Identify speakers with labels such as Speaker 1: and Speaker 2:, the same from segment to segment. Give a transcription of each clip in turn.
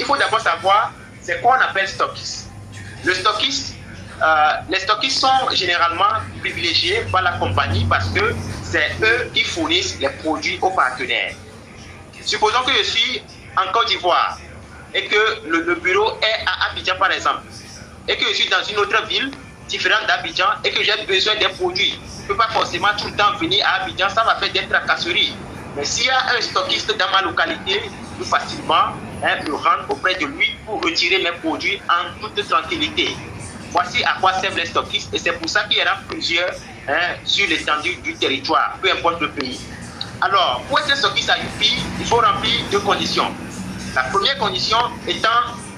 Speaker 1: il faut d'abord savoir c'est quoi on appelle stockiste. Le stockiste, les stockistes sont généralement privilégiés par la compagnie parce que c'est eux qui fournissent les produits aux partenaires. Supposons que je suis en Côte d'Ivoire et que le bureau est à Abidjan par exemple, et que je suis dans une autre ville différente d'Abidjan et que j'ai besoin des produits. Je ne peux pas forcément tout le temps venir à Abidjan, ça va faire des tracasseries. Mais s'il y a un stockiste dans ma localité, je peux facilement me rendre auprès de lui pour retirer mes produits en toute tranquillité. Voici à quoi servent les stockistes et c'est pour ça qu'il y en a plusieurs sur l'étendue du territoire, peu importe le pays. Alors, pour être stockiste à UPI, il faut remplir deux conditions. La première condition étant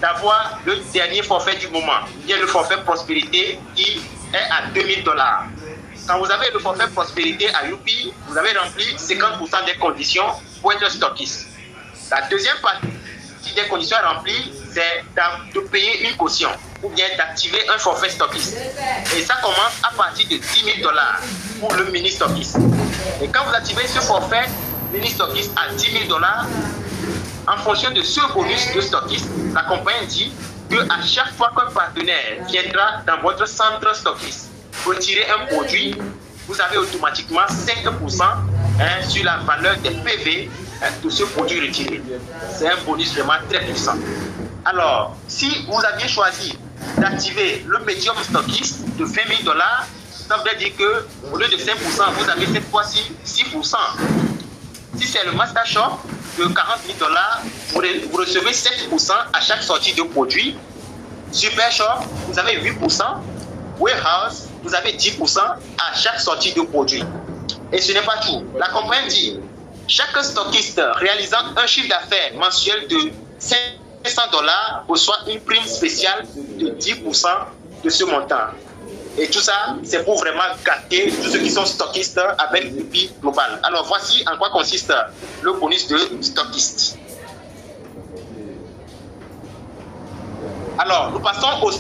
Speaker 1: d'avoir le dernier forfait du moment, qui est le forfait prospérité qui est à $2000. Quand vous avez le forfait prospérité à UPI, vous avez rempli 50% des conditions pour être stockiste. La deuxième partie des conditions remplies, c'est de payer une caution ou bien d'activer un forfait stockiste. Et ça commence à partir de $10 000 pour le mini stockiste. Et quand vous activez ce forfait mini stockiste à $10 000, en fonction de ce bonus de stockiste, la compagnie dit qu'à chaque fois qu'un partenaire viendra dans votre centre stockiste retirer un produit, vous avez automatiquement 5% sur la valeur des PV de ce produit retiré. C'est un bonus vraiment très puissant. Alors, si vous aviez choisi d'activer le medium stockiste de $20 000, ça veut dire qu'au lieu de 5%, vous avez cette fois-ci 6%. Si c'est le Master Shop de $40 000, vous recevez 7% à chaque sortie de produit. Super Shop, vous avez 8%. Warehouse, vous avez 10% à chaque sortie de produit. Et ce n'est pas tout. La compagnie dit chaque stockiste réalisant un chiffre d'affaires mensuel de $500 reçoit une prime spéciale de 10% de ce montant. Et tout ça, c'est pour vraiment gâter tous ceux qui sont stockistes avec UPI Global. Alors voici en quoi consiste le bonus de stockiste. Alors, nous passons au